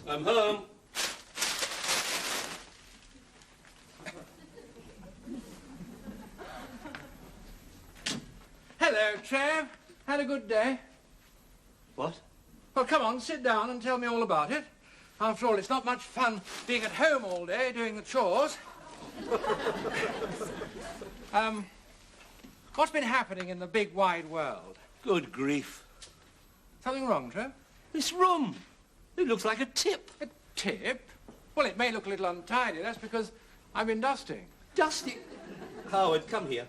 I'm home. Hello, Trev. Had a good day? What? Well, come on, sit down and tell me all about it. After all, it's not much fun being at home all day doing the chores. What's been happening in the big wide world? Good grief. Something wrong, Trev? This room. It looks like a tip. A tip? Well, it may look a little untidy. That's because I've been dusting. Dusty. Howard, come here.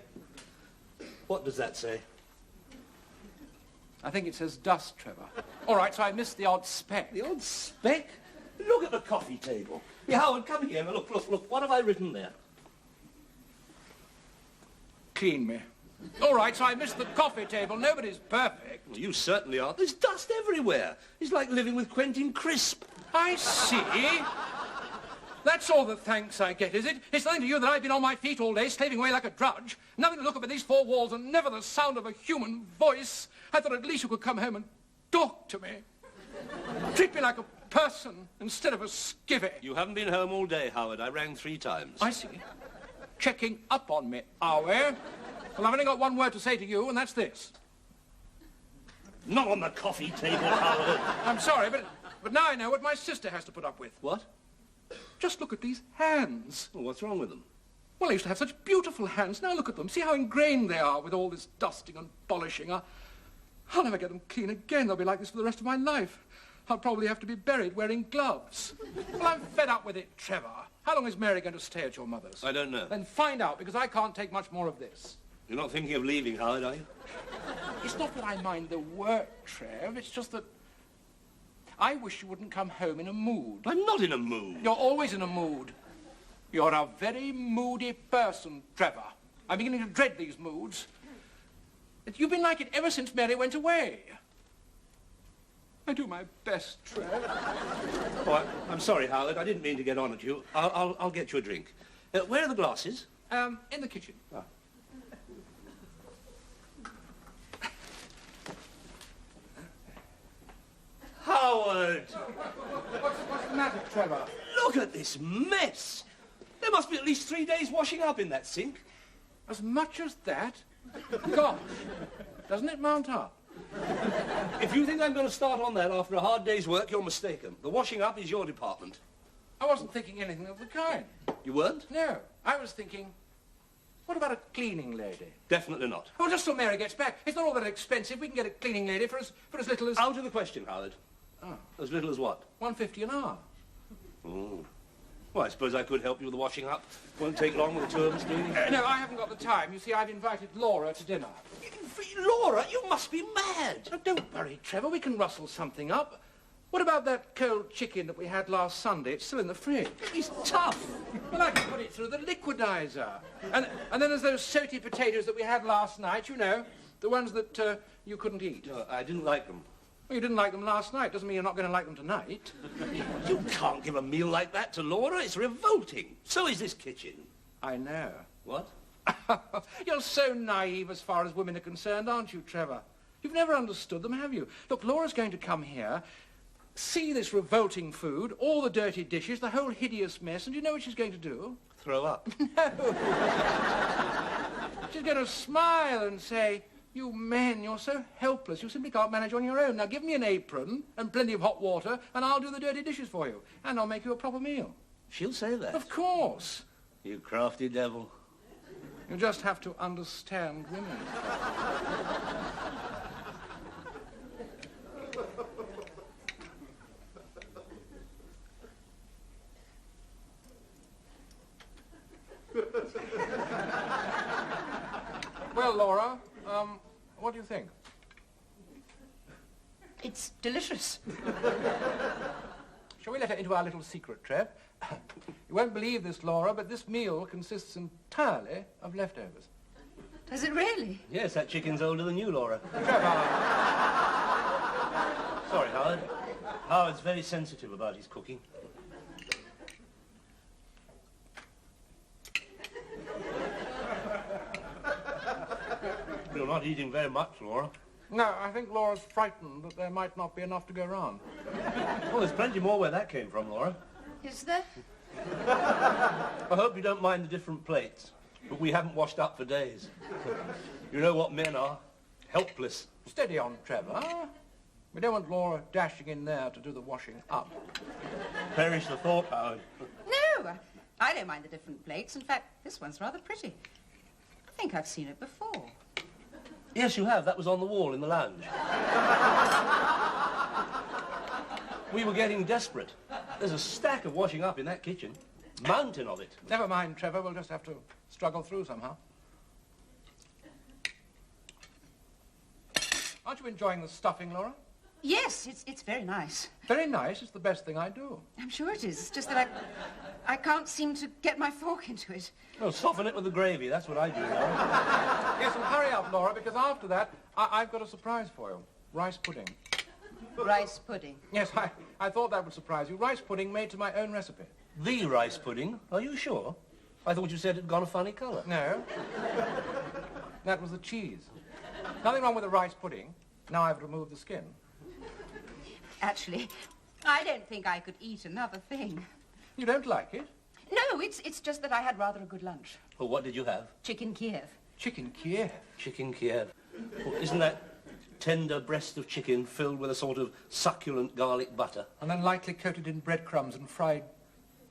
What does that say? I think it says dust, Trevor. All right, so I missed the odd speck. The odd speck? Look at the coffee table. Yeah, Howard, come here. Look. What have I written there? Clean me. All right, so I missed the coffee table. Nobody's perfect. Well, you certainly are. There's dust everywhere. It's like living with Quentin Crisp. I see. That's all the thanks I get, is it? It's nothing to you that I've been on my feet all day, slaving away like a drudge. Nothing to look up at these four walls and never the sound of a human voice. I thought at least you could come home and talk to me. Treat me like a person instead of a skivvy. You haven't been home all day, Howard. I rang 3 times. I see. Checking up on me, are we? Well, I've only got one word to say to you, and that's this. Not on the coffee table, Howard. I'm sorry, but now I know what my sister has to put up with. What? Just look at these hands. Well, what's wrong with them? Well, I used to have such beautiful hands. Now look at them. See how ingrained they are with all this dusting and polishing. I'll never get them clean again. They'll be like this for the rest of my life. I'll probably have to be buried wearing gloves. Well, I'm fed up with it, Trevor. How long is Mary going to stay at your mother's? I don't know. Then find out, because I can't take much more of this. You're not thinking of leaving, Howard, are you? It's not that I mind the work, Trev. It's just that I wish you wouldn't come home in a mood. I'm not in a mood. You're always in a mood. You're a very moody person, Trevor. I'm beginning to dread these moods. You've been like it ever since Mary went away. I do my best, Trev. Oh, I'm sorry, Howard. I didn't mean to get on at you. I'll get you a drink. Where are the glasses? In the kitchen. Ah. Howard! What's the matter, Trevor? Look at this mess! There must be at least 3 days washing up in that sink. As much as that? Gosh, doesn't it mount up? If you think I'm going to start on that after a hard day's work, you're mistaken. The washing up is your department. I wasn't thinking anything of the kind. You weren't? No, I was thinking, what about a cleaning lady? Definitely not. Oh, just till Mary gets back. It's not all that expensive. We can get a cleaning lady for as little as... Out of the question, Howard. Oh. As little as what? $1.50 an hour. Oh. Well, I suppose I could help you with the washing up. Won't take long with the two of us doing it. No, I haven't got the time. You see, I've invited Laura to dinner. Laura, you must be mad. Oh, don't worry, Trevor. We can rustle something up. What about that cold chicken that we had last Sunday? It's still in the fridge. It's tough. Well, I can put it through the liquidizer. And then there's those soty potatoes that we had last night, you know, the ones that you couldn't eat. No, I didn't like them. Well, you didn't like them last night. Doesn't mean you're not going to like them tonight. You can't give a meal like that to Laura. It's revolting. So is this kitchen. I know. What? You're so naive as far as women are concerned, aren't you, Trevor? You've never understood them, have you? Look, Laura's going to come here, see this revolting food, all the dirty dishes, the whole hideous mess, and do you know what she's going to do? Throw up. No. She's going to smile and say, you men, you're so helpless. You simply can't manage on your own. Now give me an apron and plenty of hot water, and I'll do the dirty dishes for you. And I'll make you a proper meal. She'll say that. Of course. You crafty devil. You just have to understand women. Well, Laura, what do you think? It's delicious. Shall we let her into our little secret, Trev? You won't believe this, Laura, but this meal consists entirely of leftovers. Does it really? Yes, that chicken's older than you, Laura. Trevor! Sorry, Howard. Howard's very sensitive about his cooking. You're not eating very much, Laura. No, I think Laura's frightened that there might not be enough to go round. Well, there's plenty more where that came from, Laura. Is there? I hope you don't mind the different plates, but we haven't washed up for days. You know what men are. Helpless. Steady on, Trevor. We don't want Laura dashing in there to do the washing up. Perish the thought, Howard. No, I don't mind the different plates. In fact, this one's rather pretty. I think I've seen it before. Yes, you have. That was on the wall in the lounge. We were getting desperate. There's a stack of washing up in that kitchen. Mountain of it. Never mind, Trevor. We'll just have to struggle through somehow. Aren't you enjoying the stuffing, Laura? Yes, it's very nice. Very nice. It's the best thing I do. I'm sure it is. It's just that I can't seem to get my fork into it. Oh, soften it with the gravy. That's what I do, Laura. Yes, and hurry up, Laura, because after that, I've got a surprise for you. Rice pudding. Rice pudding. Yes, I thought that would surprise you. Rice pudding made to my own recipe. The rice pudding? Are you sure? I thought you said it had gone a funny colour. No. That was the cheese. Nothing wrong with the rice pudding. Now I've removed the skin. Actually, I don't think I could eat another thing. You don't like it? No, it's just that I had rather a good lunch. Well, what did you have? Chicken Kiev. Chicken Kiev. Chicken Kiev. Well, isn't that tender breast of chicken filled with a sort of succulent garlic butter? And then lightly coated in breadcrumbs and fried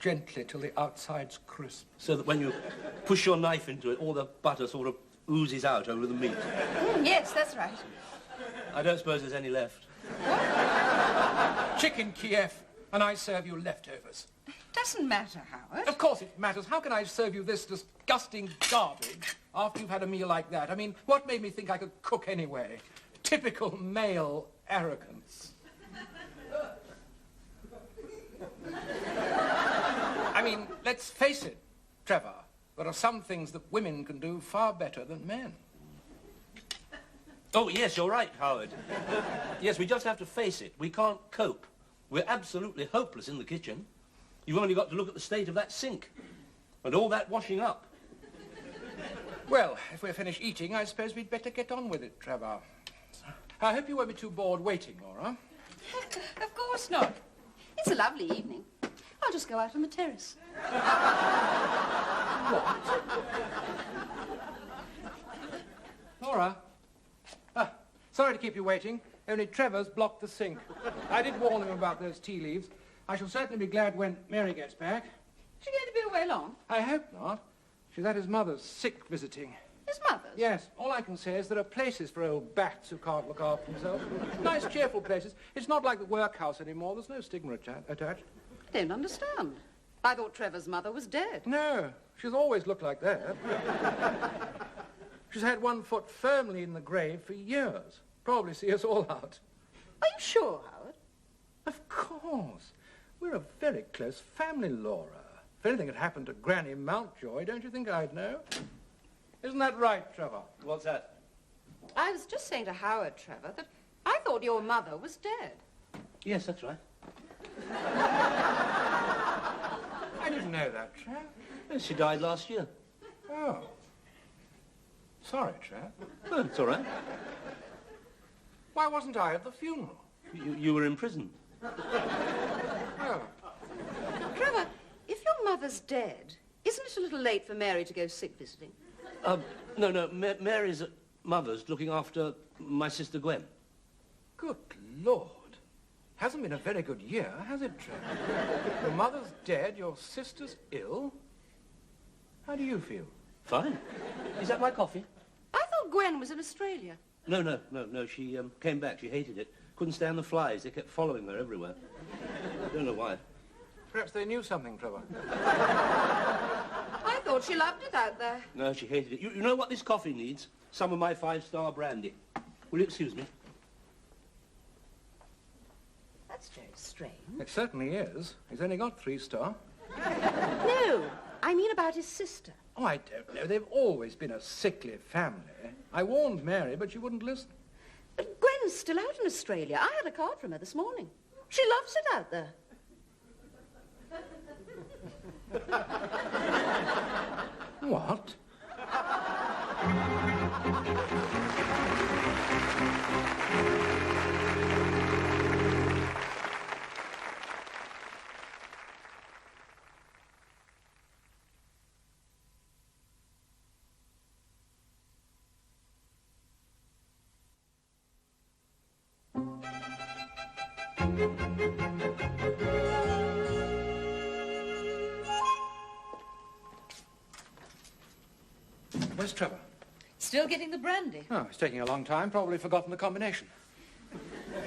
gently till the outside's crisp. So that when you push your knife into it, all the butter sort of oozes out over the meat. Yes, that's right. I don't suppose there's any left. Chicken Kiev, and I serve you leftovers. Doesn't matter, Howard. Of course it matters. How can I serve you this disgusting garbage after you've had a meal like that? I mean, what made me think I could cook anyway? Typical male arrogance. I mean, let's face it, Trevor. There are some things that women can do far better than men. Oh, yes, you're right, Howard. Yes, we just have to face it. We can't cope. We're absolutely hopeless in the kitchen. You've only got to look at the state of that sink and all that washing up. Well, if we're finished eating, I suppose we'd better get on with it, Trevor. I hope you won't be too bored waiting, Laura. Of course not. It's a lovely evening. I'll just go out on the terrace. Laura? Sorry to keep you waiting. Only Trevor's blocked the sink. I did warn him about those tea leaves. I shall certainly be glad when Mary gets back. Is she going to be away long? I hope not. She's at his mother's, sick visiting. His mother's? Yes. All I can say is there are places for old bats who can't look after themselves. Nice, cheerful places. It's not like the workhouse anymore. There's no stigma attached. I don't understand. I thought Trevor's mother was dead. No, she's always looked like that. She's had one foot firmly in the grave for years. Probably see us all out. Are you sure, Howard? Of course. We're a very close family, Laura. If anything had happened to Granny Mountjoy, don't you think I'd know? Isn't that right, Trevor? What's that? I was just saying to Howard, Trevor, that I thought your mother was dead. Yes, that's right. I didn't know that, Trev. Yes, she died last year. Oh. Sorry, Trev. Oh, it's all right. Why wasn't I at the funeral? You were in prison. Oh. Trevor, if your mother's dead, isn't it a little late for Mary to go sick visiting? No, Mary's at Mother's looking after my sister Gwen. Good Lord. Hasn't been a very good year, has it, Trev? Your mother's dead, your sister's ill. How do you feel? Fine. Is that my coffee? I thought Gwen was in Australia. No. She came back. She hated it. Couldn't stand the flies. They kept following her everywhere. I don't know why. Perhaps they knew something, Trevor. I thought she loved it out there. No, she hated it. You know what this coffee needs? some of my 5-star brandy. Will you excuse me? That's very strange. It certainly is. He's only got 3-star. No, I mean about his sister. Oh, I don't know. They've always been a sickly family. I warned Mary, but she wouldn't listen. But Gwen's still out in Australia. I had a card from her this morning. She loves it out there. What? Where's Trevor? Still getting the brandy. Oh, it's taking a long time. Probably forgotten the combination.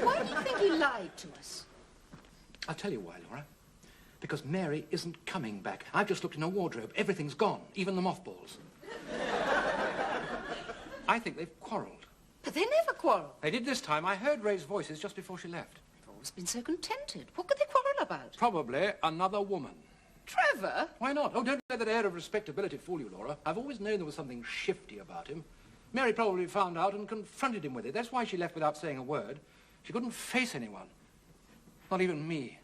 Why do you think he lied to us? I'll tell you why, Laura. Because Mary isn't coming back. I've just looked in her wardrobe. Everything's gone, even the mothballs. I think they've quarrelled. But they never quarrel. They did this time. I heard Ray's voices just before she left. They've always been so contented. What could they quarrel about? Probably another woman. Trevor? Why not? Oh, don't let that air of respectability fool you, Laura. I've always known there was something shifty about him. Mary probably found out and confronted him with it. That's why she left without saying a word. She couldn't face anyone. Not even me,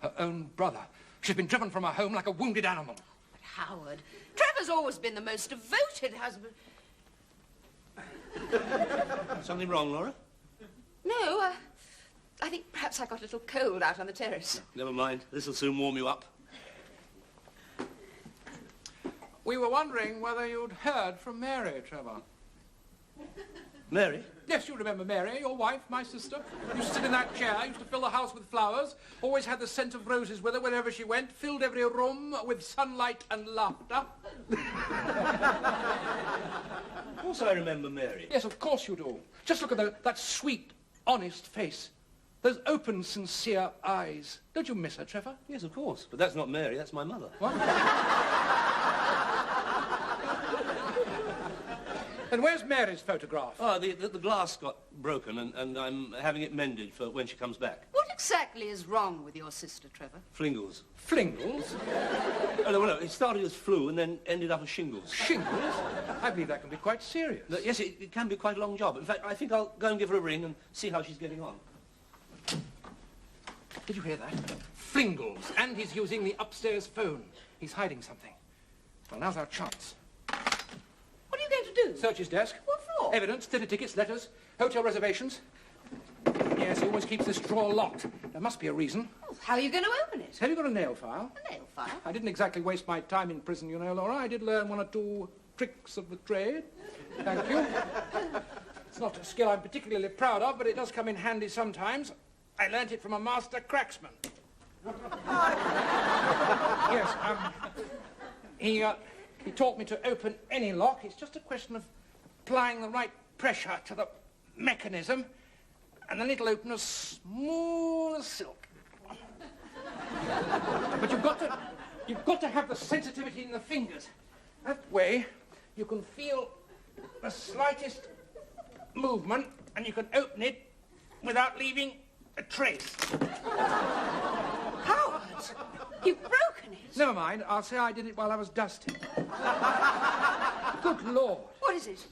her own brother. She's been driven from her home like a wounded animal. But Howard, Trevor's always been the most devoted husband. Something wrong, Laura? No, I think perhaps I got a little cold out on the terrace. Never mind. This'll soon warm you up. We were wondering whether you'd heard from Mary, Trevor. Mary? Yes, you remember Mary, your wife, my sister. Used to sit in that chair, used to fill the house with flowers, always had the scent of roses with her wherever she went, filled every room with sunlight and laughter. Of course I remember Mary. Yes, of course you do. Just look at that sweet, honest face. Those open, sincere eyes. Don't you miss her, Trevor? Yes, of course. But that's not Mary, that's my mother. What? And where's Mary's photograph? Oh, the glass got broken and I'm having it mended for when she comes back. What exactly is wrong with your sister, Trevor? Flingles. Flingles? Oh, no, it started as flu and then ended up as shingles. Shingles? I believe that can be quite serious. No, yes, it can be quite a long job. In fact, I think I'll go and give her a ring and see how she's getting on. Did you hear that? Flingles. And he's using the upstairs phone. He's hiding something. Well, now's our chance. What are you going to do? Search his desk. What for? Evidence, theatre tickets, letters, hotel reservations. Yes, he always keeps this drawer locked. There must be a reason. Well, how are you going to open it? Have you got a nail file? A nail file? I didn't exactly waste my time in prison, you know, Laura. I did learn 1 or 2 tricks of the trade. Thank you. It's not a skill I'm particularly proud of, but it does come in handy sometimes. I learnt it from a master cracksman. Yes, he taught me to open any lock. It's just a question of applying the right pressure to the mechanism, and then it'll open as smooth as silk. But you've got to have the sensitivity in the fingers. That way, you can feel the slightest movement, and you can open it without leaving a trace. Howard, you've broken it. Never mind. I'll say I did it while I was dusting. Good Lord. What is it?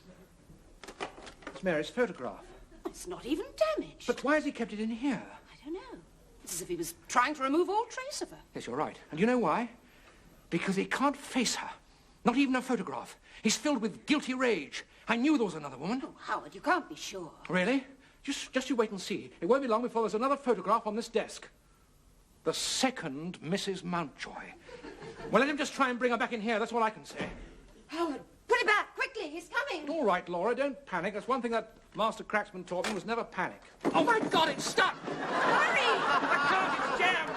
It's Mary's photograph. It's not even damaged. But why has he kept it in here? I don't know. It's as if he was trying to remove all trace of her. Yes, you're right. And you know why? Because he can't face her. Not even a photograph. He's filled with guilty rage. I knew there was another woman. Oh, Howard, you can't be sure. Really? Just you wait and see. It won't be long before there's another photograph on this desk. The second Mrs. Mountjoy. Well, let him just try and bring her back in here. That's all I can say. Howard, put it back, quickly. He's coming. All right, Laura, don't panic. That's one thing that Master Cracksman taught me was never panic. Oh, my God, it's stuck! Hurry! I can't, it's jammed!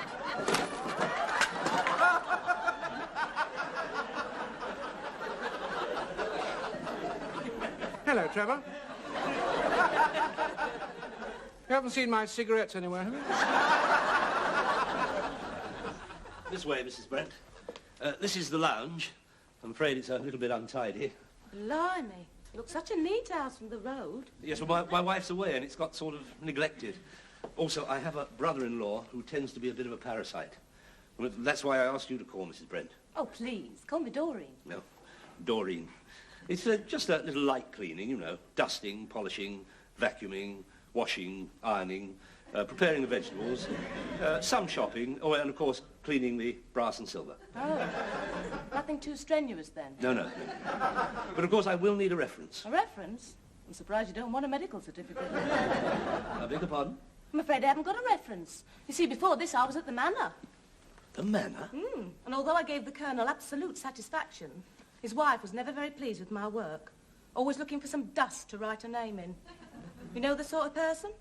Hello, Trevor. You haven't seen my cigarettes anywhere, have you? This way, Mrs. Brent. This is the lounge. I'm afraid it's a little bit untidy. Blimey. It looks such a neat house from the road. Yes, well, my wife's away and it's got sort of neglected. Also, I have a brother-in-law who tends to be a bit of a parasite. Well, that's why I asked you to call, Mrs. Brent. Oh, please, call me Doreen. No, Doreen. It's just a little light cleaning, you know, dusting, polishing, vacuuming, washing, ironing, preparing the vegetables, some shopping, oh, and of course, cleaning the brass and silver. Oh, nothing too strenuous then? No. But of course, I will need a reference. A reference? I'm surprised you don't want a medical certificate. I beg your pardon? I'm afraid I haven't got a reference. You see, before this, I was at the Manor. The Manor? And although I gave the Colonel absolute satisfaction, his wife was never very pleased with my work. Always looking for some dust to write her name in. You know the sort of person?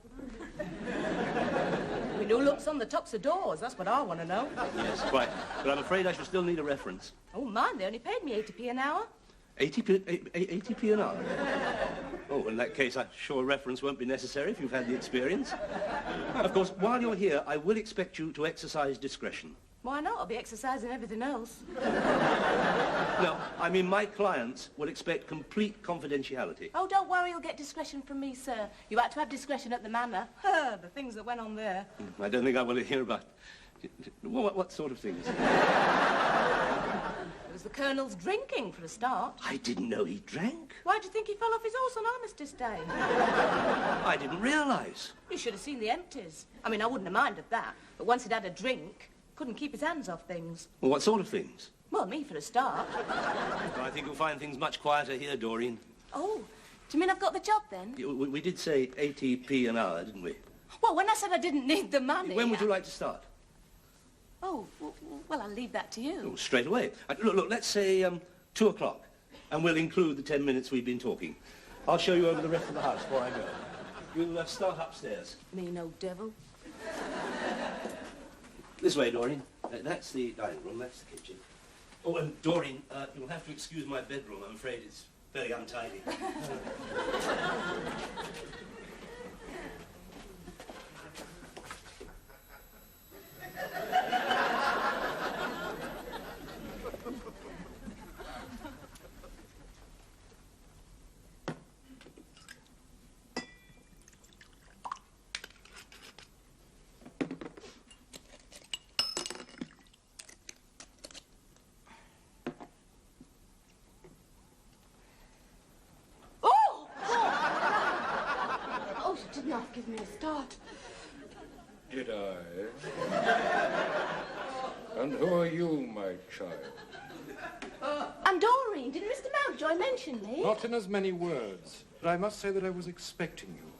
We know looks on the tops of doors, that's what I want to know. Yes, quite. But I'm afraid I shall still need a reference. Oh, mine, they only paid me 80p an hour. 80p an hour? Oh, in that case, I'm sure a reference won't be necessary if you've had the experience. Of course, while you're here, I will expect you to exercise discretion. Why not? I'll be exercising everything else. No, I mean my clients will expect complete confidentiality. Oh, don't worry, you'll get discretion from me, sir. You had to have discretion at the Manor. The things that went on there. I don't think I want to hear about... What sort of things? It was the Colonel's drinking, for a start. I didn't know he drank. Why do you think he fell off his horse on Armistice Day? I didn't realise. You should have seen the empties. I mean, I wouldn't have minded that, but once he'd had a drink, couldn't keep his hands off things. Well, what sort of things? Well, me for a start. Well, I think you'll find things much quieter here, Doreen. Oh, do you mean I've got the job then? We did say 80p an hour, didn't we? Well, when I said I didn't need the money... When would you like to start? Oh, well, I'll leave that to you. Oh, straight away. Look, let's say 2 o'clock, and we'll include the 10 minutes we've been talking. I'll show you over the rest of the house before I go. You'll start upstairs. Mean old devil. This way, Doreen. That's the dining room, that's the kitchen. Oh, and Doreen, you'll have to excuse my bedroom. I'm afraid it's very untidy. Did not give me a start. Did I? And who are you, my child? I'm Doreen. Did Mr. Mountjoy mention me? Not in as many words, but I must say that I was expecting you.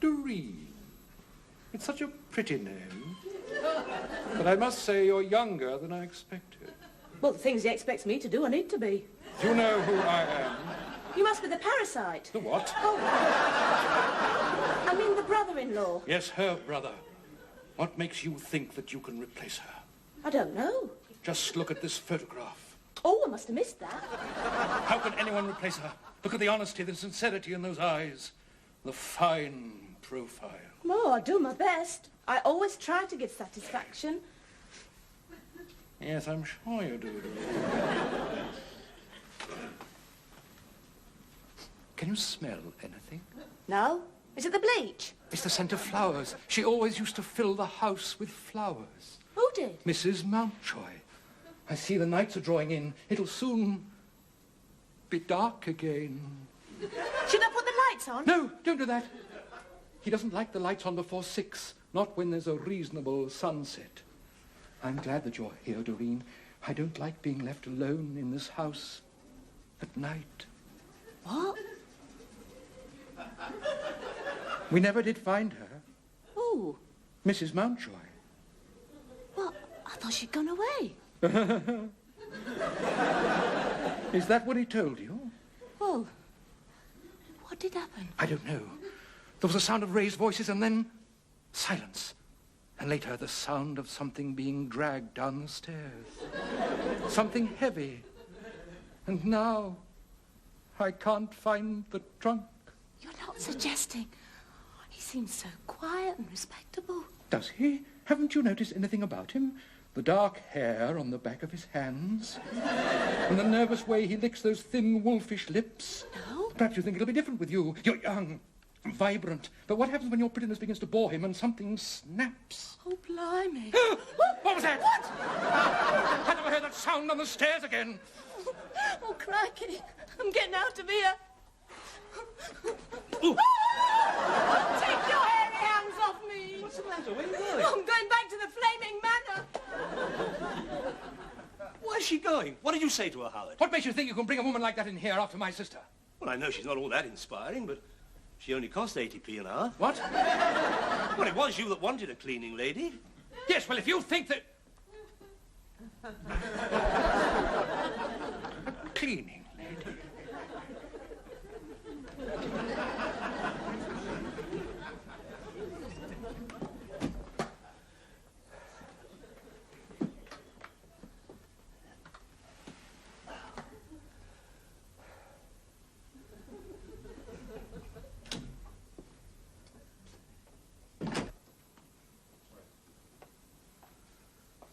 Doreen. It's such a pretty name. But I must say you're younger than I expected. Well, the things he expects me to do, I need to be. Do you know who I am? You must be the parasite. The what? Oh. I mean the brother-in-law. Yes, her brother. What makes you think that you can replace her? I don't know. Just look at this photograph. Oh, I must have missed that. How can anyone replace her? Look at the honesty, the sincerity in those eyes. The fine profile. Oh, I do my best. I always try to give satisfaction. Yes, I'm sure you do. Can you smell anything? No? Is it the bleach? It's the scent of flowers. She always used to fill the house with flowers. Who did? Mrs. Mountjoy. I see the nights are drawing in. It'll soon be dark again. Should I put the lights on? No, don't do that. He doesn't like the lights on before 6, not when there's a reasonable sunset. I'm glad that you're here, Doreen. I don't like being left alone in this house at night. What? We never did find her. Who? Mrs. Mountjoy. Well, I thought she'd gone away. Is that what he told you? Well, what did happen? I don't know. There was a sound of raised voices and then silence. And later the sound of something being dragged down the stairs. Something heavy. And now I can't find the trunk. You're not suggesting. He seems so quiet and respectable. Does he? Haven't you noticed anything about him? The dark hair on the back of his hands, and the nervous way he licks those thin, wolfish lips. No? Perhaps you think it'll be different with you. You're young, vibrant. But what happens when your prettiness begins to bore him and something snaps? Oh, blimey. What was that? What? I never heard that sound on the stairs again. Oh, crikey. I'm getting out of here. Ooh. Take your hairy hands off me. What's the matter? Where are you going? I'm going back to the Flaming Manor. Where's she going? What did you say to her, Howard? What makes you think you can bring a woman like that in here after my sister? Well, I know she's not all that inspiring, but she only cost 80p an hour. What? Well, it was you that wanted a cleaning lady. Yes, well, if you think that... Cleaning lady.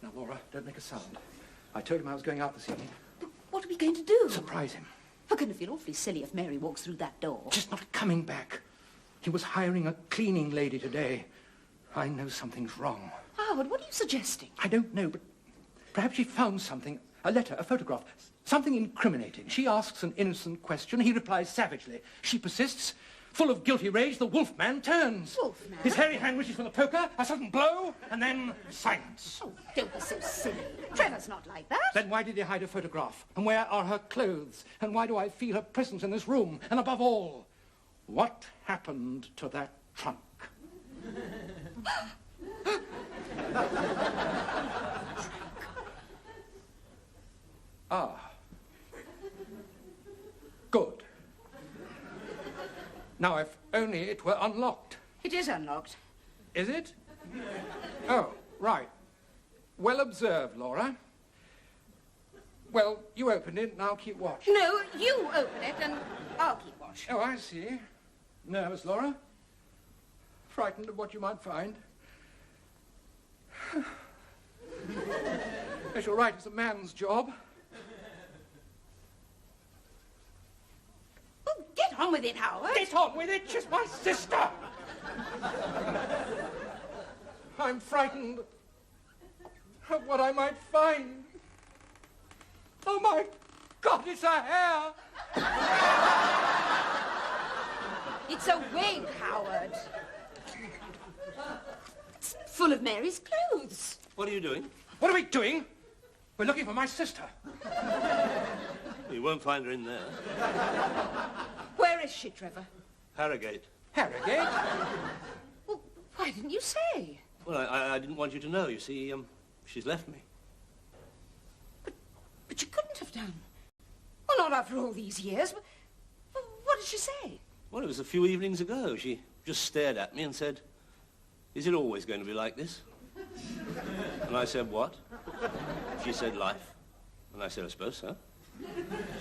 Now, Laura, don't make a sound. I told him I was going out this evening. But what are we going to do? Surprise him. We're going to feel awfully silly if Mary walks through that door. She's not coming back. He was hiring a cleaning lady today. I know something's wrong. Howard, what are you suggesting? I don't know, but perhaps she found something. A letter, a photograph, something incriminating. She asks an innocent question. He replies savagely. She persists. Full of guilty rage, the wolfman turns. Wolfman? His hairy hand reaches for the poker, a sudden blow, and then silence. Oh, don't be so silly. Trevor's not like that. Then why did he hide a photograph? And where are her clothes? And why do I feel her presence in this room? And above all, what happened to that trunk? Ah. Good. Now, if only it were unlocked. It is unlocked. Is it? Oh, right. Well observed, Laura. Well, you opened it and I'll keep watch. No, you open it and I'll keep watch. Oh, I see. Nervous, Laura? Frightened of what you might find? Yes, you're right, it's a man's job. Oh, get on with it, Howard. Get on with it, she's my sister! I'm frightened of what I might find. Oh, my God, it's a hair! It's a wig, Howard. It's full of Mary's clothes. What are you doing? What are we doing? We're looking for my sister. You won't find her in there. Where is she, Trevor? Harrogate. Harrogate? Well, why didn't you say? Well, I didn't want you to know. You see, she's left me. But you couldn't have done. Well, not after all these years. What did she say? Well, it was a few evenings ago. She just stared at me and said, "Is it always going to be like this?" And I said, "What?" She said, "Life." And I said, "I suppose so."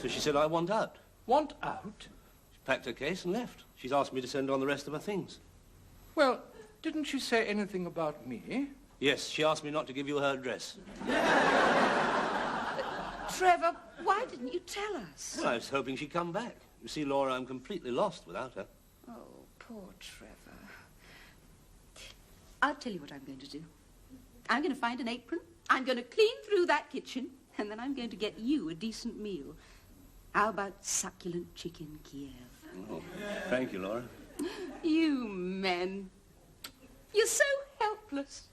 So she said, "I want out." Want out? She packed her case and left. She's asked me to send on the rest of her things. Well, didn't she say anything about me? Yes, she asked me not to give you her address. Trevor, why didn't you tell us? Well, I was hoping she'd come back. You see, Laura, I'm completely lost without her. Oh, poor Trevor. I'll tell you what I'm going to do. I'm going to find an apron, I'm going to clean through that kitchen, and then I'm going to get you a decent meal. How about succulent chicken Kiev? Oh, thank you, Laura. You men. You're so helpless.